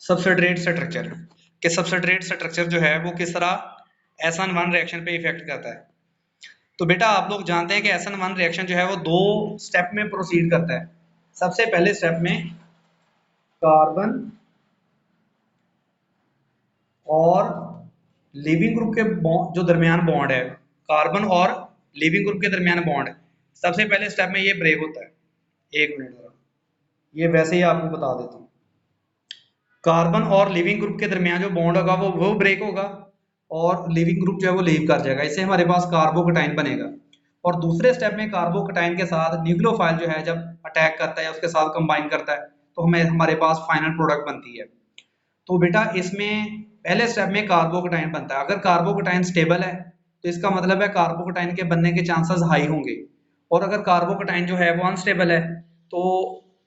Substrate structure कि substrate structure जो है वो किस तरह SN1 रिएक्शन पे इफेक्ट करता है। तो बेटा आप लोग जानते हैं कि SN1 रिएक्शन जो है वो 2 स्टेप में प्रोसीड करता है। सबसे पहले स्टेप में कार्बन और लिविंग ग्रुप के जो दरमियान बॉन्ड है, कार्बन और लिविंग ग्रुप के दरमियान बॉन्ड, सबसे पहले स्टेप में ये ब्रेक होता है। 1 मिनट जरा, ये वैसे ही आपको बता देता हूँ। कार्बन और लिविंग ग्रुप के दरमियान जो बॉन्ड होगा वो ब्रेक होगा और लिविंग ग्रुप जो है वो लीव कर जाएगा। इससे हमारे पास कार्बोकटाइन बनेगा। और दूसरे स्टेप में कार्बोकटाइन के साथ न्यूक्लियोफाइल जो है जब अटैक करता है, उसके साथ कंबाइन करता है, तो हमें हमारे पास फाइनल प्रोडक्ट बनती है। तो बेटा इसमें पहले स्टेप में कार्बोकटाइन बनता है। अगर कार्बोकटाइन स्टेबल है तो इसका मतलब है कार्बोकटाइन के बनने के चांसेस हाई होंगे, और अगर कार्बोकटाइन जो है वो अनस्टेबल है तो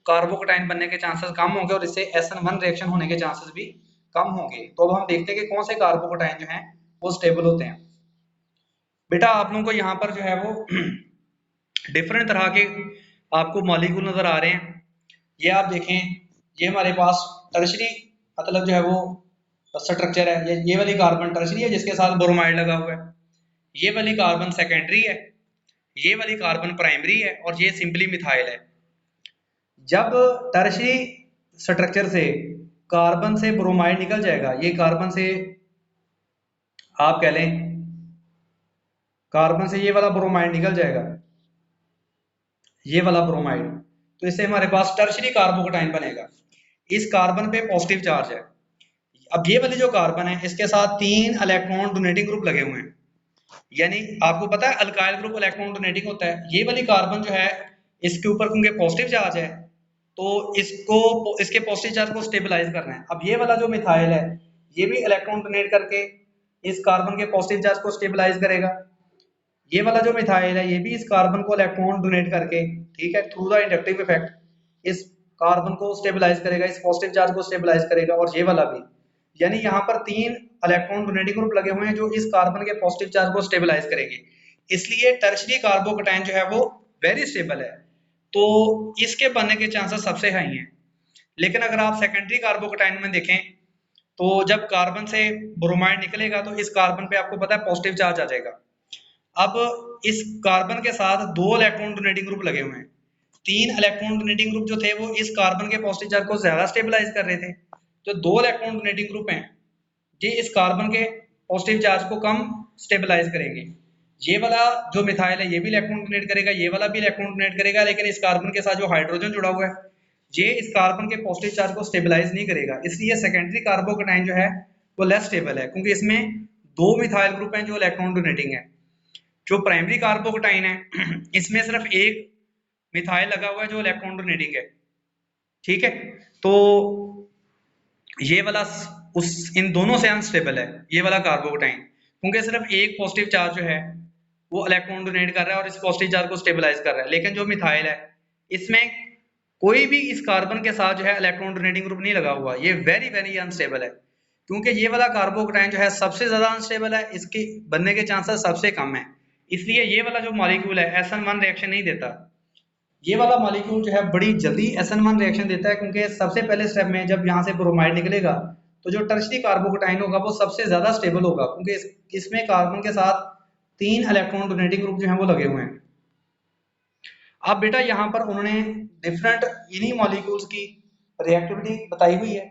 कार्बोकटाइन बनने के चांसेस कम होंगे और इससे SN1 रिएक्शन होने के चांसेस भी कम होंगे। तो अब हम देखते हैं कि कौन से कार्बोकटाइन जो हैं वो स्टेबल होते हैं। बेटा आप लोगों को यहाँ पर जो है वो डिफरेंट तरह के आपको मॉलिक्यूल नजर आ रहे हैं। ये आप देखें, ये हमारे पास टर्शरी मतलब जो है वो स्ट्रक्चर है। ये वाली कार्बन टर्शरी है जिसके साथ ब्रोमाइड लगा हुआ है। ये वाली कार्बन सेकेंडरी है, ये वाली कार्बन प्राइमरी है, और ये सिंपली मिथाइल है। जब टर्शरी स्ट्रक्चर से कार्बन से ब्रोमाइड निकल जाएगा, ये कार्बन से आप कह लें कार्बन से ये वाला ब्रोमाइड निकल जाएगा, ये वाला ब्रोमाइड, तो इससे हमारे पास टर्शरी कार्बोकटाइन बनेगा। इस कार्बन पे पॉजिटिव चार्ज है। अब ये वाली जो कार्बन है इसके साथ 3 इलेक्ट्रॉन डोनेटिंग ग्रुप लगे हुए हैं, यानी आपको पता है अल्काइल ग्रुप इलेक्ट्रॉन डोनेटिंग होता है। ये वाली कार्बन जो है इसके ऊपर क्योंकि पॉजिटिव चार्ज है तो इसको इसके पॉजिटिव चार्ज को स्टेबलाइज करना है। अब ये वाला जो मिथाइल है ये भी इलेक्ट्रॉन डोनेट करके इस कार्बन के पॉजिटिव चार्ज को स्टेबलाइज करेगा। ये वाला जो मिथाइल है ये भी इस कार्बन को इलेक्ट्रॉन डोनेट करके, ठीक है, थ्रू द इंडक्टिव इफेक्ट इस कार्बन को स्टेबलाइज करेगा, इस पॉजिटिव चार्ज को स्टेबलाइज करेगा, और ये वाला भी। यानी यहाँ पर 3 इलेक्ट्रॉन डोनेटिंग ग्रुप लगे हुए हैं जो इस कार्बन के पॉजिटिव चार्ज को स्टेबलाइज करेंगे। इसलिए टर्शरी कार्बोकटाइन जो है वो वेरी स्टेबल है, तो इसके बनने के चांसेस सबसे हाई हैं। लेकिन अगर आप सेकेंडरी कार्बोकटाइन में देखें तो जब कार्बन से ब्रोमाइड निकलेगा तो इस कार्बन पे आपको पता है पॉजिटिव चार्ज आ जाएगा। अब इस कार्बन के साथ 2 इलेक्ट्रॉन डोनेटिंग ग्रुप लगे हुए हैं। 3 इलेक्ट्रॉन डोनेटिंग ग्रुप जो थे वो इस कार्बन के पॉजिटिव चार्ज को ज्यादा स्टेबलाइज कर रहे थे, तो 2 इलेक्ट्रॉन डोनेटिंग ग्रुप हैं ये इस कार्बन के पॉजिटिव चार्ज को कम स्टेबलाइज करेंगे। ये वाला जो मिथाइल है ये भी इलेक्ट्रॉन डोनेट करेगा, ये वाला भी इलेक्ट्रॉन डोनेट करेगा, लेकिन इस कार्बन के साथ जो हाइड्रोजन जुड़ा हुआ है ये इस कार्बन के पॉजिटिव चार्ज को स्टेबलाइज नहीं करेगा। इसलिए सेकेंडरी कार्बोकटाइन जो है वो लेस स्टेबल है, क्योंकि इसमें 2 मिथाइल ग्रुप हैं जो इलेक्ट्रॉन डोनेटिंग है। जो प्राइमरी कार्बोकटाइन है इसमें सिर्फ एक मिथाइल लगा हुआ है जो इलेक्ट्रॉन डोनेटिंग है, ठीक है। तो ये वाला उस इन दोनों से अनस्टेबल है, ये वाला कार्बोकटाइन, क्योंकि सिर्फ एक पॉजिटिव चार्ज जो है वो इलेक्ट्रॉन डोनेट कर रहा है और इस पॉजिटिव चार्ज को स्टेबलाइज कर रहा है। लेकिन जो मिथाइल है इसमें कोई भी इस कार्बन के साथ जो है इलेक्ट्रॉन डोनेटिंग ग्रुप नहीं लगा हुआ, ये वेरी वेरी अनस्टेबल है। क्योंकि ये वाला कार्बोकटाइन जो है सबसे ज्यादा अनस्टेबल है, इसके बनने के चांसेस सबसे कम है। इसलिए ये वाला जो मॉलिक्यूल है SN1 रिएक्शन नहीं देता। ये वाला मॉलिक्यूल जो है बड़ी जल्दी SN1 रिएक्शन देता है, क्योंकि सबसे पहले स्टेप में जब यहाँ से ब्रोमाइड निकलेगा तो जो टर्शरी कार्बोकटाइन होगा वो सबसे ज्यादा स्टेबल होगा, क्योंकि इसमें कार्बन के साथ 3 इलेक्ट्रॉन डोनेटिंग ग्रुप जो है वो लगे हुए हैं। अब बेटा यहाँ पर उन्होंने डिफरेंट इन्हीं मॉलिक्यूल्स की रिएक्टिविटी बताई हुई है।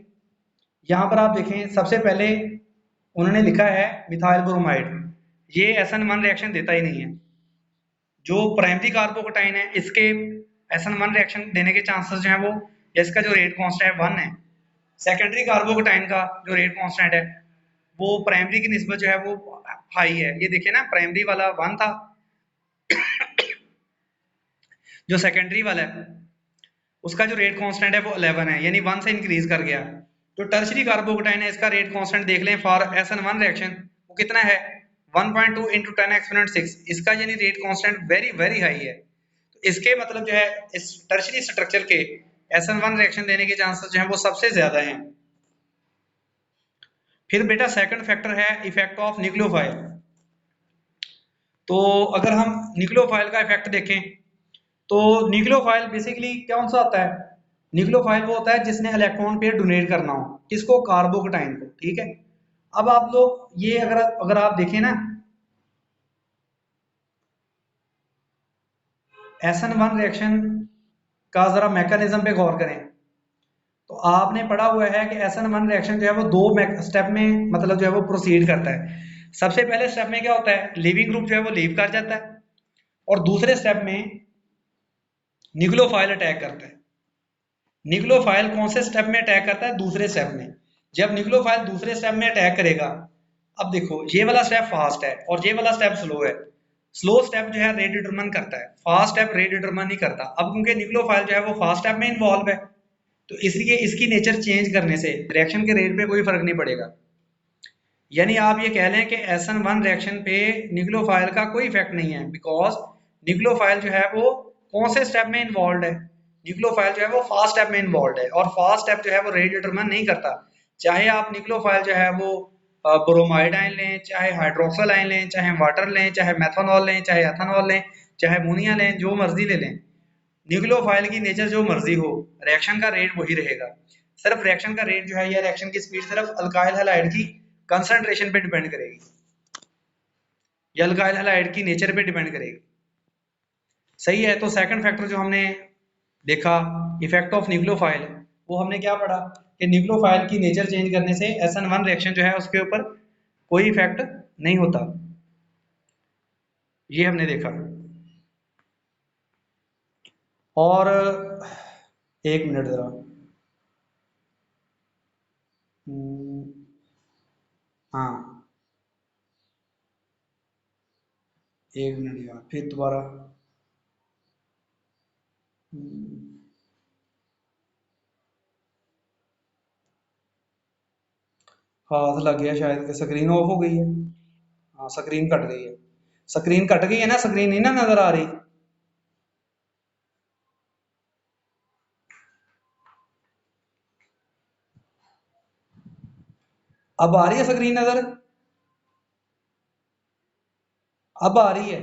यहाँ पर आप देखें सबसे पहले उन्होंने लिखा है मिथाइल ब्रोमाइड, ये SN1 रिएक्शन देता ही नहीं है। जो प्राइमरी कार्बोकटाइन है इसके SN1 रिएक्शन देने के चांसेस जो है वो, इसका जो रेट कांस्टेंट है 1 है। सेकेंडरी कार्बोकटाइन का जो रेट कांस्टेंट है वो प्राइमरी की निस्बत जो है वो हाई है। ये देखिए ना, प्राइमरी वाला 1 था, जो सेकेंडरी वाला है उसका जो रेट कांस्टेंट है वो 11 है, यानी 1 से इंक्रीज कर गया। जो टर्शरी कार्बोकटाइन है इसका रेट कांस्टेंट देख लें फॉर SN1 रिएक्शन, वो कितना है 1.2 × 10 एक्सपोनेंट 6, इसका यानी rate constant very very high है। तो इसके मतलब जो है इस टर्शरी स्ट्रक्चर के SN1 रिएक्शन देने के चांसेस जो है वो सबसे ज्यादा हैं। फिर बेटा सेकंड फैक्टर है इफेक्ट ऑफ न्यूक्लियोफाइल। तो अगर हम न्यूक्लियोफाइल का इफेक्ट देखें तो न्यूक्लियोफाइल बेसिकली कौन सा होता है, न्यूक्लियोफाइल वो होता है जिसने इलेक्ट्रॉन पेयर डोनेट करना हो, किसको, कार्बोकेटाइन को, ठीक है। अब आप लोग ये अगर अगर आप देखें ना, SN1 रिएक्शन का जरा मैकेनिज्म पे गौर करें। तो आपने पढ़ा हुआ है कि SN1 रिएक्शन जो है वो दो स्टेप में मतलब जो है वो प्रोसीड करता है। सबसे पहले स्टेप में क्या होता है, लीविंग ग्रुप जो है वो लीव कर जाता है, और दूसरे स्टेप में न्यूक्लियोफाइल अटैक करता है। न्यूक्लियोफाइल कौन से स्टेप में अटैक करता है, दूसरे स्टेप में। जब न्यूक्लियोफाइल दूसरे स्टेप में अटैक करेगा, अब देखो ये वाला स्टेप फास्ट है और ये वाला स्टेप स्लो है। स्लो स्टेप जो है रेट डिटरमाइन करता है, फास्ट स्टेप रेट डिटरमाइन नहीं करता। अब क्योंकि न्यूक्लियोफाइल जो है वो फास्ट स्टेप में इन्वॉल्व है, तो इसलिए इसकी नेचर चेंज करने से रिएक्शन के रेट पे कोई फर्क नहीं पड़ेगा। यानी आप ये कह लें कि SN1 रिएक्शन पे न्यूक्लियोफाइल का कोई इफेक्ट नहीं है, बिकॉज न्यूक्लियोफाइल जो है वो कौन से स्टेप में इन्वॉल्व है, न्यूक्लियोफाइल जो है वो फास्ट स्टेप में इन्वॉल्व है, और फास्ट स्टेप जो है वो रेट डिटरमाइन नहीं करता। चाहे आप न्यूक्लियोफाइल जो है वो ब्रोमाइड आयन लें, चाहे हाइड्रोक्सल आयन लें, चाहे वाटर लें, चाहे मेथनॉल लें, चाहे एथेनॉल लें, चाहे अमोनिया लें, जो मर्जी ले लें, न्यूक्लियोफाइल की नेचर जो मर्जी हो, रिएक्शन का रेट वही रहेगा। सिर्फ रिएक्शन का रेट जो है या रिएक्शन की स्पीड सिर्फ अल्काइल हैलाइड की कंसंट्रेशन पे डिपेंड करेगी, या अल्काइल हैलाइड की नेचर पे डिपेंड करेगी। सही है। तो सेकंड फैक्टर जो हमने देखा, इफेक्ट ऑफ न्यूक्लियोफाइल, वो हमने क्या पढ़ा कि न्यूक्लियोफाइल की नेचर चेंज करने से SN1 रिएक्शन जो है उसके ऊपर कोई इफेक्ट नहीं होता, ये हमने देखा। और एक मिनट जरा, हाँ एक मिनट यार, फिर दोबारा। हाथ लग गया शायद, स्क्रीन ऑफ हो गई है। हाँ स्क्रीन कट गई है, स्क्रीन कट गई है ना, स्क्रीन नहीं ना नजर आ रही। अब आ रही है स्क्रीन नजर, अब आ रही है।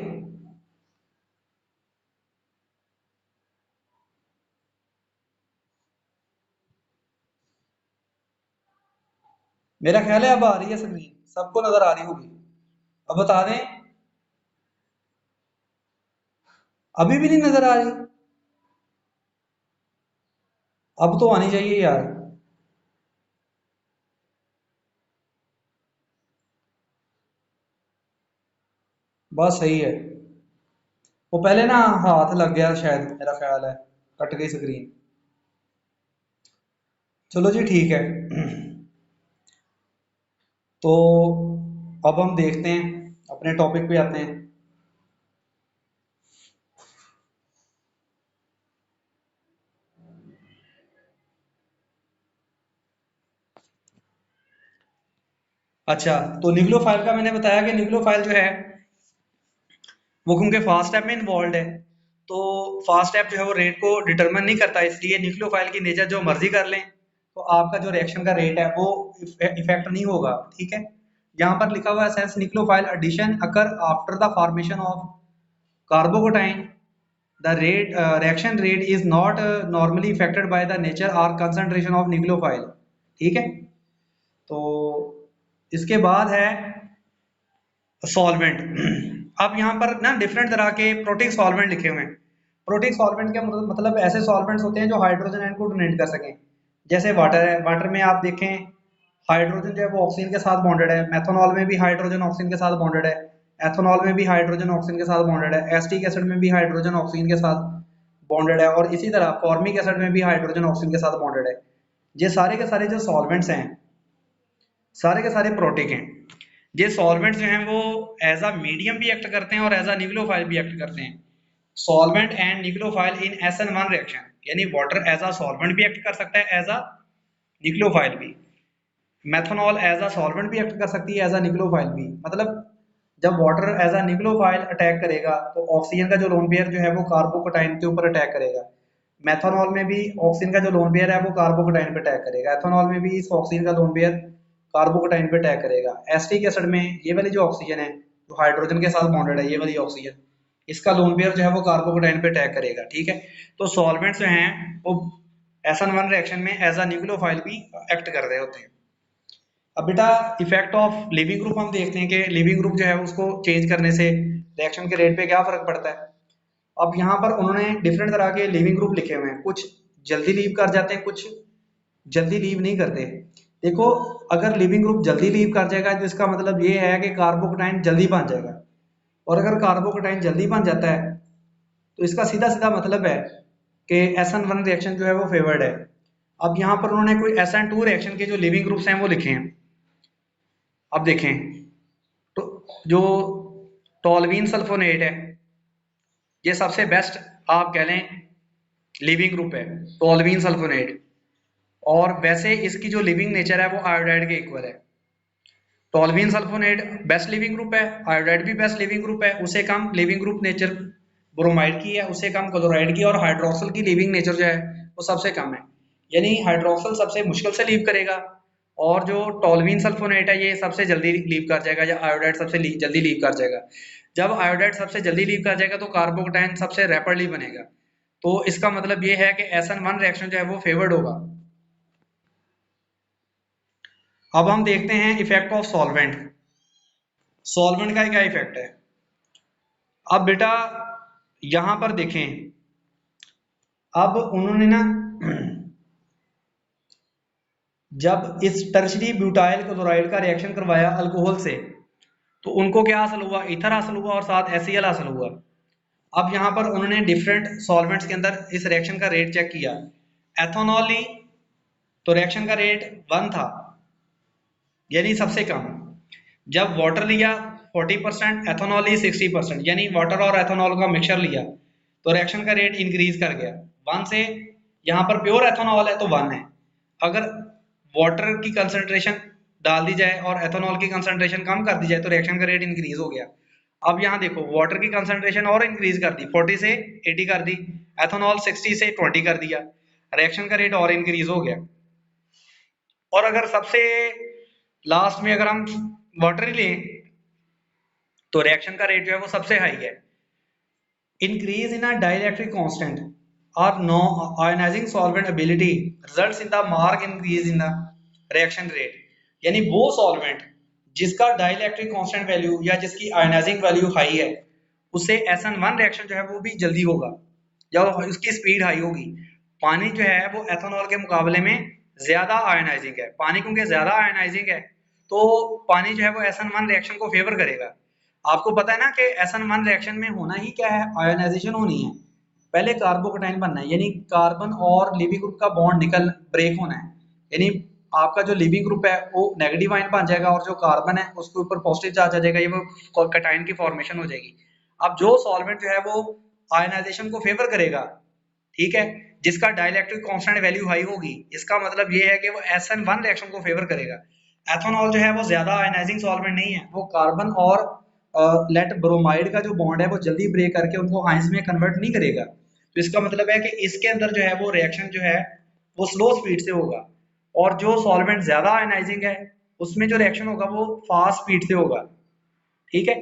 मेरा ख्याल है अब आ रही है स्क्रीन, सबको नजर आ रही होगी। अब बता दें, अभी भी नहीं नजर आ रही। अब तो आनी चाहिए यार। बस सही है। वो पहले ना हाथ लग गया शायद, मेरा ख्याल है कट गई स्क्रीन। चलो जी ठीक है। तो अब हम देखते हैं, अपने टॉपिक पे आते हैं। अच्छा, तो न्यूक्लियोफाइल का मैंने बताया कि न्यूक्लियोफाइल जो है वो क्योंकि फास्ट स्टेप में इन्वॉल्व है, तो फास्ट स्टेप जो है वो रेट को डिटरमाइन नहीं करता, इसलिए न्यूक्लियोफाइल की नेचर जो मर्जी कर लें तो आपका जो रिएक्शन का रेट है वो इफेक्ट नहीं होगा, ठीक है। यहाँ पर लिखा हुआ है since nucleophile addition occur after the formation of carbocation, the rate reaction rate is not normally affected by the nature or concentration of nucleophile, ठीक है। तो इसके बाद है सॉल्वेंट। अब यहाँ पर ना डिफरेंट तरह के प्रोटिक सॉल्वेंट लिखे हुए हैं। प्रोटिक सॉल्वेंट का मतलब ऐसे सॉल्वेंट्स होते हैं जो हाइड्रोजन आयन को डोनेट कर सकें। जैसे वाटर है, वाटर में आप देखें हाइड्रोजन जो है वो ऑक्सीजन के साथ बॉन्डेड है, मेथनॉल में भी हाइड्रोजन ऑक्सीजन के साथ बॉन्डेड है, एथेनॉल में भी हाइड्रोजन ऑक्सीजन के साथ बॉन्डेड है, एसिटिक एसिड में भी हाइड्रोजन ऑक्सीजन के साथ बॉन्डेड है, और इसी तरह फॉर्मिक एसिड में भी हाइड्रोजन ऑक्सीजन के साथ बॉन्डेड है। ये सारे के सारे जो सॉल्वेंट्स हैं, सारे के सारे प्रोटिक हैं। ये सॉल्वेंट्स जो हैं वो एज अ मीडियम भी एक्ट करते हैं और एज अ न्यूक्लियोफाइल भी एक्ट करते हैं। Solvent and nucleophile in SN1 reaction, यानी वाटर एज अ सॉल्वेंट भी एक्ट कर सकता है, एज अ न्यूक्लियोफाइल भी। मेथनॉल एज अ सॉल्वेंट भी एक्ट कर सकती है, एज अ न्यूक्लियोफाइल भी। मतलब जब water as a nucleophile attack करेगा तो ऑक्सीजन का जो लोन पेयर जो है वो कार्बोकेटाइन के ऊपर अटैक करेगा। मेथनॉल में भी ऑक्सीजन का जो लोन पेयर है वो कार्बोकेटाइन पे अटैक करेगा, एथेनॉल में भी इस ऑक्सीजन का लोन पेयर कार्बोकेटाइन पे अटैक करेगा। एसिटिक एसिड में ये वाली जो ऑक्सीजन है जो हाइड्रोजन के साथ बॉन्डेड है, ये वाली ऑक्सीजन, इसका लोन पेयर जो है वो कार्बोकेटाइन पे अटैक करेगा, ठीक है। तो सॉल्वेंट्स जो हैं वो SN1 रिएक्शन में एज अ न्यूक्लियोफाइल भी एक्ट कर रहे होते हैं। अब बेटा इफेक्ट ऑफ लिविंग ग्रुप हम देखते हैं कि लिविंग ग्रुप जो है उसको चेंज करने से रिएक्शन के रेट पे क्या फर्क पड़ता है। अब यहाँ पर उन्होंने डिफरेंट तरह के लिविंग ग्रुप लिखे हुए हैं, कुछ जल्दी लीव कर जाते हैं, कुछ जल्दी लीव नहीं करते। देखो अगर लिविंग ग्रुप जल्दी लीव कर जाएगा तो इसका मतलब ये है कि कार्बोकेटाइन जल्दी बन जाएगा, और अगर कार्बोकेटाइन जल्दी बन जाता है तो इसका सीधा सीधा मतलब है कि SN1 रिएक्शन जो है वो फेवर्ड है। अब यहाँ पर उन्होंने कोई SN2 रिएक्शन के जो लिविंग ग्रुप्स हैं वो लिखे हैं। अब देखें तो जो टोल्यूइन सल्फोनेट है ये सबसे बेस्ट आप कह लें लिविंग ग्रुप है, टोल्यूइन सल्फोनेट। और वैसे इसकी जो लिविंग नेचर है वो आयोडाइड के इक्वल है। Toluene sulphonate best leaving group है, आयोडाइड भी बेस्ट लिविंग ग्रुप है, उससे कम लिविंग ग्रुप नेचर ब्रोमाइड की है, उससे कम क्लोराइड की, और हाइड्रोक्सल की लिविंग नेचर जो है वो सबसे कम है। यानी हाइड्रोक्सल सबसे मुश्किल से लीव करेगा और जो टोल्यूइन सल्फोनेट है ये सबसे जल्दी लीव कर जाएगा, या आयोडाइड सबसे जल्दी लीव कर जाएगा। जब आयोडाइड सबसे जल्दी लीव कर जाएगा तो कार्बोकेटाइन सबसे रैपिडली बनेगा। तो इसका मतलब ये है कि SN1 रिएक्शन जो है वो फेवर्ड होगा। अब हम देखते हैं इफेक्ट ऑफ सॉल्वेंट। सॉल्वेंट का क्या इफेक्ट है। अब बेटा यहां पर देखें, अब उन्होंने ना जब इस टर्शरी ब्यूटाइल क्लोराइड का रिएक्शन करवाया अल्कोहल से तो उनको क्या हासिल हुआ, ईथर हासिल हुआ और साथ HCl हासिल हुआ। अब यहां पर उन्होंने डिफरेंट सॉल्वेंट्स के अंदर इस रिएक्शन का रेट चेक किया। एथेनॉल ली तो रिएक्शन का रेट 1 था, यानी सबसे कम। जब वाटर लिया 40%, एथेनॉल ली 60%, यानी वाटर और एथेनॉल का मिक्सचर लिया तो रिएक्शन का रेट इंक्रीज कर गया 1 से। यहाँ पर प्योर एथेनॉल है तो 1 है। अगर वाटर की कंसंट्रेशन डाल दी जाए और एथेनॉल की कंसंट्रेशन कम कर दी जाए तो रिएक्शन का रेट इंक्रीज हो गया। अब यहाँ देखो वाटर की कंसंट्रेशन और इंक्रीज कर दी, 40 से 80 कर दी, एथेनॉल 60 से 20 कर दिया, रिएक्शन का रेट और इंक्रीज हो गया। और अगर सबसे लास्ट में अगर हम वाटर ही लें तो रिएक्शन का रेट जो है वो सबसे हाई है। Increase in a dielectric constant और no ionizing solvent ability results in the mark increase in the reaction rate. यानी वो सॉल्वेंट जिसका डाइलेक्ट्रिक कांस्टेंट वैल्यू या जिसकी आयोनाइजिंग वैल्यू हाई है उससे SN1 रिएक्शन जो है वो भी जल्दी होगा या उसकी स्पीड हाई होगी। पानी जो है वो एथेनॉल के मुकाबले में ज्यादा आयोनाइजिंग है। पानी क्योंकि ज्यादा आयोनाइजिंग है तो पानी जो है वो SN1 रिएक्शन को फेवर करेगा। आपको पता है ना कि SN1 रिएक्शन में होना ही क्या है, आयोनाइजेशन होनी है। पहले कार्बोकेटाइन बनना है, यानी कार्बन और लिविंग ग्रुप का बॉन्ड निकल ब्रेक होना है, यानी आपका जो लिविंग ग्रुप है वो नेगेटिव आयन बन जाएगा और जो कार्बन है उसके ऊपर पॉजिटिव चार्ज आ जाएगा, ये वो कैटायन की फॉर्मेशन हो जाएगी। अब जो सॉल्वेंट जो है वो आयनाइजेशन को फेवर करेगा, ठीक है, जिसका डाइलेक्ट्रिक कांस्टेंट वैल्यू हाई होगी, इसका मतलब ये है कि वो SN1 रिएक्शन को फेवर करेगा। एथेनॉल जो है वो ज्यादा आयनाइजिंग सॉल्वेंट नहीं है, वो कार्बन और लेट ब्रोमाइड का जो बॉन्ड है वो जल्दी ब्रेक करके उनको आयंस में कन्वर्ट नहीं करेगा। तो इसका मतलब है कि इसके अंदर जो है वो रिएक्शन जो है वो स्लो स्पीड से होगा, और जो सॉल्वेंट ज्यादा आयनाइजिंग है उसमें जो रिएक्शन होगा वो फास्ट स्पीड से होगा, ठीक है।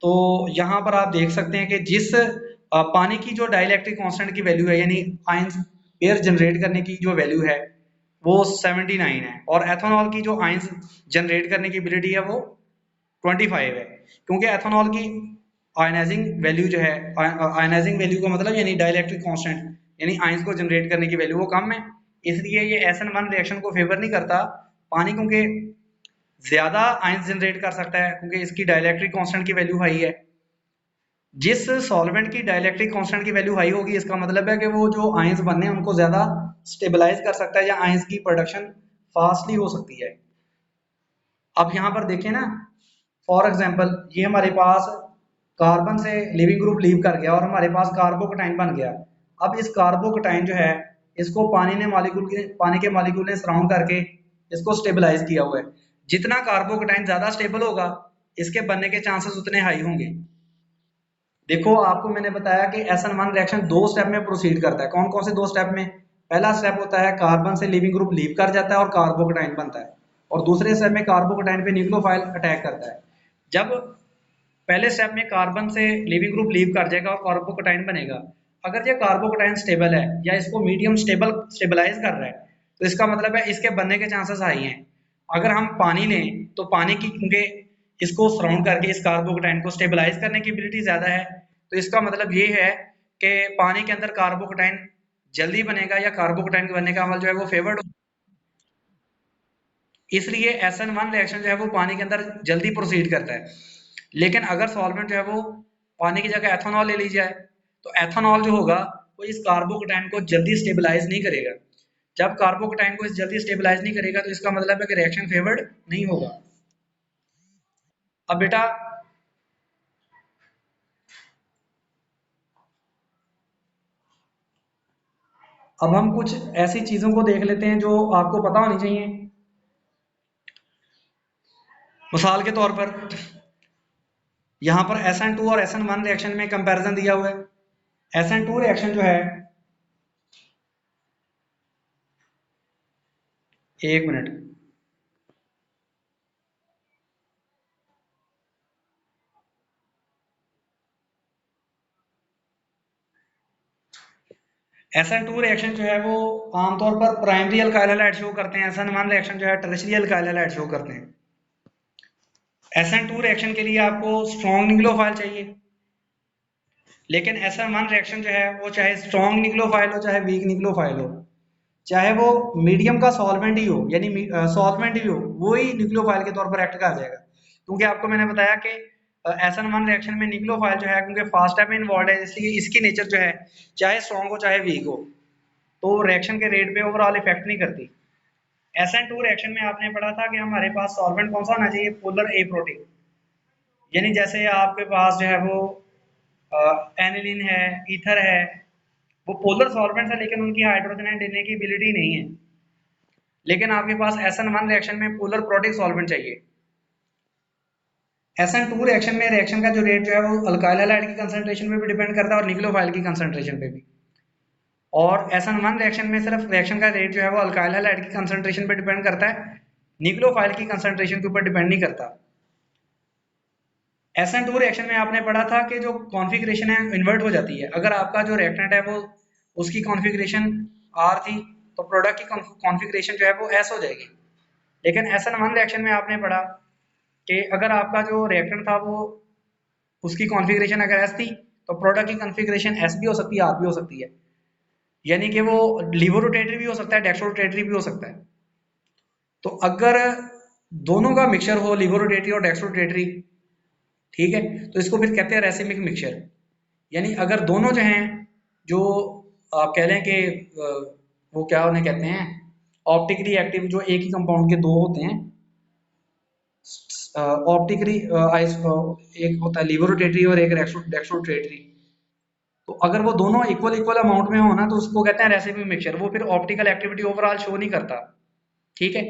तो यहाँ पर आप देख सकते हैं कि जिस पानी की जो डाइलेक्ट्रिक कांस्टेंट की वैल्यू है, यानी आयंस पेयर जनरेट करने की जो वैल्यू है वो 79 है, और एथेनॉल की जो आयंस जनरेट करने की एबिलिटी है वो 25 है। क्योंकि एथेनॉल की आयनाइजिंग वैल्यू जो है, आयनाइजिंग वैल्यू का मतलब यानी डाइलेक्ट्रिक कांस्टेंट यानी आयंस को जनरेट करने की वैल्यू वो कम है, इसलिए ये SN1 रिएक्शन को फेवर नहीं करता। पानी क्योंकि ज्यादा आयंस जनरेट कर सकता है क्योंकि इसकी डाइलेक्ट्रिक कांस्टेंट की वैल्यू हाई है। जिस सॉल्वेंट की डाइलेक्ट्रिक कांस्टेंट की वैल्यू हाई होगी इसका मतलब है कि वो जो आयंस बनने हैं उनको ज्यादा स्टेबलाइज कर सकता है या आयंस की प्रोडक्शन फास्टली हो सकती है। अब यहाँ पर देखें ना, फॉर एग्जांपल ये हमारे पास कार्बन से लिविंग ग्रुप लीव कर गया और हमारे पास कार्बोकेटाइन बन गया। अब इस कार्बोकेटाइन जो है इसको पानी के मॉलिक्यूल ने सराउंड करके इसको स्टेबलाइज किया हुआ है। जितना कार्बोकेटाइन ज्यादा स्टेबल होगा इसके बनने के चांसेस उतने हाई होंगे। देखो आपको मैंने बताया कि SN1 रिएक्शन 2 स्टेप में प्रोसीड करता है। कौन कौन से 2 स्टेप में? पहला स्टेप होता है कार्बन से लिविंग ग्रुप लीव कर जाता है और कार्बोकेटाइन बनता है, और दूसरे स्टेप में कार्बोकेटाइन पे न्यूक्लियोफाइल अटैक करता है। जब पहले स्टेप में कार्बन से लिविंग ग्रुप लीव कर जाएगा और कार्बोकेटाइन बनेगा, अगर ये कार्बोकटाइन स्टेबल है या इसको मीडियम स्टेबलाइज कर रहा है, तो इसका मतलब है इसके बनने के चांसेस हाई हैं। अगर हम पानी लें तो पानी की क्योंकि इसको सराउंड करके इस कार्बोकटाइन को स्टेबलाइज करने की एबिलिटी ज्यादा है, तो इसका मतलब ये है कि पानी के अंदर कार्बोकटाइन जल्दी बनेगा या कार्बोकटाइन के बनने का अमल जो है वो फेवर्ड हो, इसलिए SN1 रिएक्शन जो है वो पानी के अंदर जल्दी प्रोसीड करता है। लेकिन अगर सॉल्वेंट जो है वो पानी की जगह एथेनॉल ले ली जाए, तो एथेनॉल जो होगा वो इस कार्बोकटाइन को जल्दी स्टेबलाइज नहीं करेगा। जब कार्बोकटाइन को इस जल्दी स्टेबलाइज नहीं करेगा तो इसका मतलब है कि रिएक्शन फेवर्ड नहीं होगा। अब बेटा अब हम कुछ ऐसी चीजों को देख लेते हैं जो आपको पता होनी चाहिए। मिसाल के तौर पर यहाँ पर SN2 और SN1 रिएक्शन में कंपैरिजन दिया हुआ है। SN2 रिएक्शन जो है, एक मिनट, SN2 रिएक्शन जो है वो आमतौर पर प्राइमरी अल्काइल हैलाइड शो करते हैं। SN1 रिएक्शन जो है टर्शियरी अल्काइल हैलाइड शो करते हैं। SN2 रिएक्शन के लिए आपको स्ट्रॉन्ग न्यूक्लियोफाइल चाहिए, लेकिन SN1 रिएक्शन जो है वो चाहे स्ट्रॉन्ग न्यूक्लियोफाइल हो चाहे वीक न्यूक्लियोफाइल हो, चाहे वो मीडियम का सॉल्वेंट ही हो यानी सॉल्वेंट ही हो, वो ही न्यूक्लियोफाइल के तौर पर एक्ट कर जाएगा। क्योंकि आपको मैंने बताया कि SN1 रिएक्शन में न्यूक्लियोफाइल जो है क्योंकि फास्ट टाइप में इन्वॉल्व है, इसलिए इसकी नेचर जो है चाहे स्ट्रॉन्ग हो चाहे वीक हो तो रिएक्शन के रेट पे ओवरऑल इफेक्ट नहीं करती। SN2 रिएक्शन में आपने पढ़ा था कि हमारे पास सॉल्वेंट कौन सा होना चाहिए, पोलर ए प्रोटीन। यानी जैसे आपके पास जो है वो एनिलीन है, ईथर है, वो पोलर सॉल्वेंट्स है लेकिन उनकी हाइड्रोजन आयन देने की एबिलिटी नहीं है। लेकिन आपके पास SN1 रिएक्शन में पोलर प्रोटिक सॉल्वेंट चाहिए। SN2 रिएक्शन में रिएक्शन का जो रेट जो है वो अल्काइल हैलाइड की कंसंट्रेशन पे भी डिपेंड करता है और न्यूक्लियोफाइल की कंसंट्रेशन पे भी। और SN1 रिएक्शन में सिर्फ रिएक्शन का रेट जो है वो अल्काइल हैलाइड की कंसंट्रेशन पे डिपेंड करता है, न्यूक्लियोफाइल की कंसंट्रेशन के ऊपर डिपेंड नहीं करता। SN2 रिएक्शन में आपने पढ़ा था कि जो कॉन्फ़िगरेशन है इन्वर्ट हो जाती है। अगर आपका जो रिएक्टेंट है वो उसकी कॉन्फ़िगरेशन R थी तो प्रोडक्ट की कॉन्फ़िगरेशन जो है वो S हो जाएगी। लेकिन SN1 रिएक्शन में आपने पढ़ा कि अगर आपका जो रिएक्टेंट था वो उसकी कॉन्फ़िगरेशन अगर S थी तो प्रोडक्ट की कॉन्फ़िगरेशन S भी हो सकती है, R भी हो सकती है। यानी कि वो लीवो रोटेटरी भी हो सकता है, डेक्स्ट्रो रोटेटरी भी हो सकता है। तो अगर दोनों का मिक्सचर हो, लीवो रोटेटरी और डेक्स्ट्रो रोटेटरी, ठीक है, तो इसको फिर कहते हैं रेसिमिक मिक्सचर। यानी अगर दोनों जो हैं, जो आप कह लें कि वो क्या उन्हें कहते हैं, ऑप्टिकली एक्टिव, जो एक ही कंपाउंड के दो होते हैं, ऑप्टिकली एक होता है लीवो रोटेटरी और एक डेक्स्ट्रो रोटेटरी। तो अगर वो दोनों इक्वल इक्वल अमाउंट में हो ना तो उसको कहते हैं रेसिमिक मिक्सचर। वो फिर ऑप्टिकल एक्टिविटी ओवरऑल शो नहीं करता, ठीक है।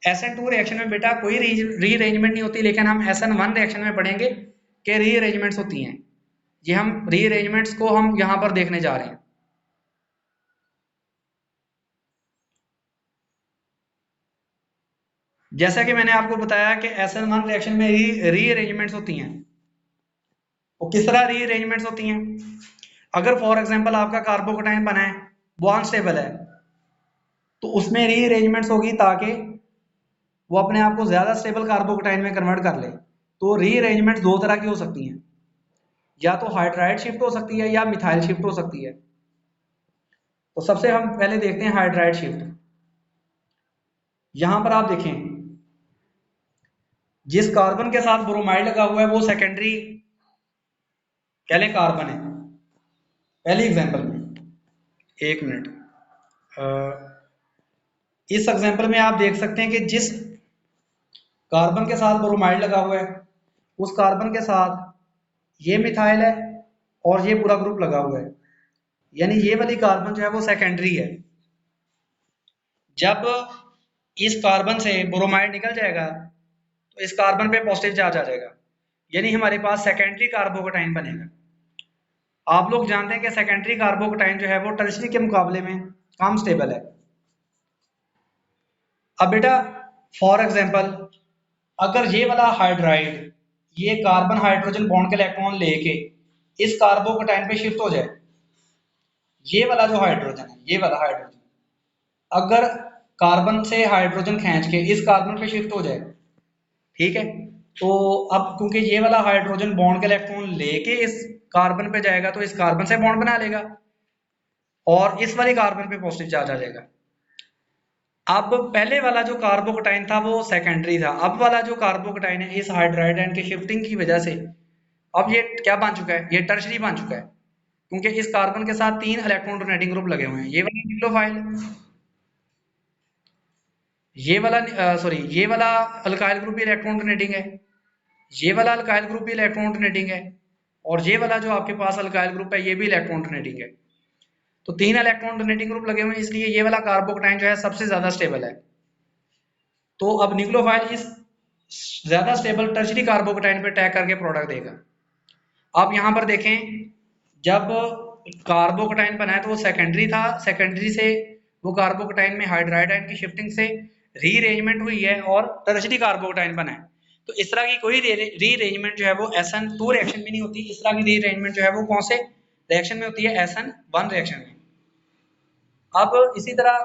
SN2 रिएक्शन में बेटा कोई रीअरेंजमेंट नहीं होती, लेकिन हम SN1 रिएक्शन में पढ़ेंगे कि रीअरेंजमेंट्स होती हैं। ये हम रीअरेंजमेंट्स को हम यहाँ पर देखने जा रहे हैं। जैसा कि मैंने आपको बताया कि SN1 रिएक्शन में रीअरेंजमेंट्स होती हैं। वो किस तरह रीअरेंजमेंट्स होती हैं? अगर फॉर एग्जांपल आपका कार्बोकटाइन बना है, वो अनस्टेबल है, तो उसमें रीअरेंजमेंट्स होगी ताकि वो अपने आप को ज्यादा स्टेबल कार्बोकटाइन में कन्वर्ट कर ले। तो रीअरेंजमेंट्स दो तरह की हो सकती हैं, या तो हाइड्राइड शिफ्ट हो सकती है या मिथाइल शिफ्ट हो सकती है। तो सबसे हम पहले देखते हैं हाइड्राइड शिफ्ट। यहां पर आप देखें, जिस कार्बन के साथ ब्रोमाइड लगा हुआ है वो सेकेंडरी कह लें कार्बन है। पहली एग्जांपल में, एक मिनट, इस एग्जांपल में आप देख सकते हैं कि जिस कार्बन के साथ ब्रोमाइड लगा हुआ है उस कार्बन के साथ ये मिथाइल है और ये पूरा ग्रुप लगा हुआ है, यानी ये वाली कार्बन जो है वो सेकेंडरी है। जब इस कार्बन से ब्रोमाइड निकल जाएगा तो इस कार्बन पे पॉजिटिव चार्ज आ जाएगा, यानी हमारे पास सेकेंडरी कार्बोकटाइन बनेगा। आप लोग जानते हैं कि सेकेंडरी कार्बोकटाइन जो है वो टर्शियरी के मुकाबले में कम स्टेबल है। अब बेटा फॉर एग्जांपल अगर ये वाला हाइड्राइड ये कार्बन हाइड्रोजन बॉन्ड के इलेक्ट्रॉन लेके इस कार्बोकटाइन पे शिफ्ट हो जाए, ये वाला जो हाइड्रोजन है, ये वाला हाइड्रोजन अगर कार्बन से हाइड्रोजन खींच के इस कार्बन पे शिफ्ट हो जाए, ठीक है, तो अब क्योंकि ये वाला हाइड्रोजन बॉन्ड के इलेक्ट्रॉन लेके इस कार्बन पे जाएगा तो इस कार्बन से बॉन्ड बना लेगा और इस वाले कार्बन पे पॉजिटिव चार्ज आ जाएगा। अब पहले वाला जो कार्बोकटाइन था वो सेकेंडरी था, अब वाला जो कार्बोकटाइन है इस हाइड्राइड आयन की शिफ्टिंग की वजह से अब ये क्या बन चुका है, ये टर्शरी बन चुका है, क्योंकि इस कार्बन के साथ 3 इलेक्ट्रॉन डोनेटिंग ग्रुप लगे हुए हैं। ये वाला न्यूक्लियोफाइल, ये वाला सॉरी ये वाला अल्काइल ग्रुप भी इलेक्ट्रॉन डोनेटिंग है, ये वाला अल्काइल ग्रुप भी इलेक्ट्रॉन डोनेटिंग है, और ये वाला जो आपके पास अल्काइल ग्रुप है ये भी इलेक्ट्रॉन डोनेटिंग है। तो 3 इलेक्ट्रॉन डोनेटिंग ग्रुप लगे हुए हैं, इसलिए ये वाला कार्बोकटाइन जो है सबसे ज्यादा स्टेबल है। तो अब न्यूक्लियोफाइल इस ज्यादा स्टेबल टर्शरी कार्बोकटाइन पे अटैक करके प्रोडक्ट देगा। आप यहाँ पर देखें, जब कार्बोकटाइन बना है तो वो सेकेंडरी था, सेकेंडरी से वो कार्बोकटाइन में हाइड्राइड आयन की शिफ्टिंग से रीअरेंजमेंट हुई है और टर्शरी कार्बोकटाइन बना है। तो इस तरह की कोई रीअरेंजमेंट जो है वो SN2 रिएक्शन में नहीं होती, इस तरह की रीअरेंजमेंट जो है वो कौन से रिएक्शन में होती है, SN1 रिएक्शन में। अब इसी तरह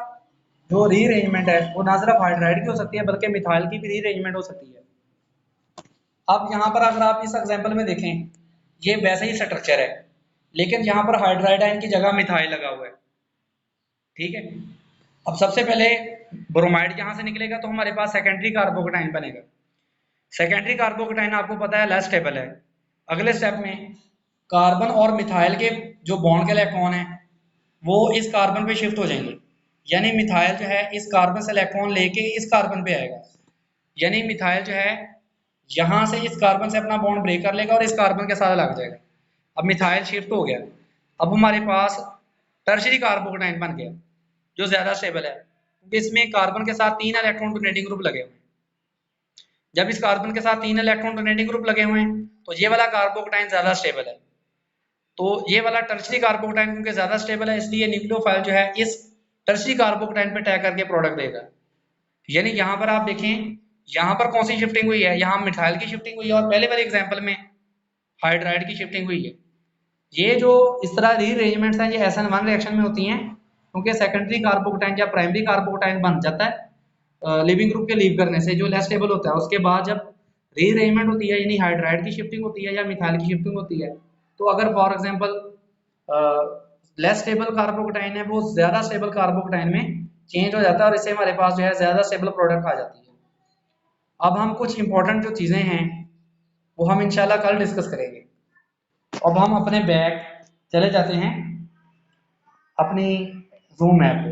जो रीअरेंजमेंट है वो ना सिर्फ हाइड्राइड की हो सकती है बल्कि मिथाइल की भी रीअरेंजमेंट हो सकती है। अब यहाँ पर अगर आप इस एग्जांपल में देखें, ये वैसा ही स्ट्रक्चर है लेकिन यहाँ पर हाइड्राइड आयन की जगह मिथाइल लगा हुआ है, ठीक है। अब सबसे पहले ब्रोमाइड यहाँ से निकलेगा तो हमारे पास सेकेंडरी कार्बोकटाइन बनेगा। सेकेंडरी कार्बोकटाइन आपको पता है लेस स्टेबल है। अगले स्टेप में कार्बन और मिथाइल के जो बॉन्ड के इलेक्ट्रॉन है वो इस कार्बन पे शिफ्ट हो जाएंगे, यानी मिथाइल जो है इस कार्बन से इलेक्ट्रॉन लेके इस कार्बन पे आएगा, यानी मिथाइल जो है यहाँ से इस कार्बन से अपना बॉन्ड ब्रेक कर लेगा और इस कार्बन के साथ लग जाएगा। अब मिथाइल शिफ्ट हो गया, अब हमारे पास टर्शरी कार्बोकटाइन बन गया जो ज्यादा स्टेबल है, क्योंकि इसमें कार्बन के साथ 3 इलेक्ट्रॉन डोनेटिंग ग्रुप लगे हुए हैं। जब इस कार्बन के साथ 3 इलेक्ट्रॉन डोनेटिंग ग्रुप लगे हुए हैं तो ये वाला कार्बोकटाइन ज्यादा स्टेबल है, तो ये वाला टर्शरी कार्बोकटाइन क्योंकि ज्यादा स्टेबल है इसलिए न्यूक्लियोफाइल जो है इस टर्शरी कार्बोकटाइन पे अटैक करके प्रोडक्ट देगा। यानी यहाँ पर आप देखें, यहाँ पर कौन सी शिफ्टिंग हुई है, यहाँ मिथाइल की शिफ्टिंग हुई है और पहले वाले एग्जाम्पल में हाइड्राइड की शिफ्टिंग हुई है। ये जो इस तरह रीअरेंजमेंट्स हैं ये SN1 रिएक्शन में होती हैं, क्योंकि सेकेंडरी कार्बोकटाइन या प्राइमरी कार्बोकटाइन बन जाता है लिविंग ग्रुप के लीव करने से जो लेस स्टेबल होता है, उसके बाद जब रीअरेंजमेंट होती है यानी हाइड्राइड की शिफ्टिंग होती है या मिथाइल की शिफ्टिंग होती है, तो अगर फॉर एग्जांपल लेस स्टेबल कार्बोकटाइन है वो ज्यादा स्टेबल कार्बोकटाइन में चेंज हो जाता है और इससे हमारे पास जो है ज्यादा स्टेबल प्रोडक्ट आ जाती है। अब हम कुछ इंपॉर्टेंट जो चीजें हैं वो हम इंशाल्लाह कल डिस्कस करेंगे। अब हम अपने बैक चले जाते हैं अपनी जूम ऐप पे।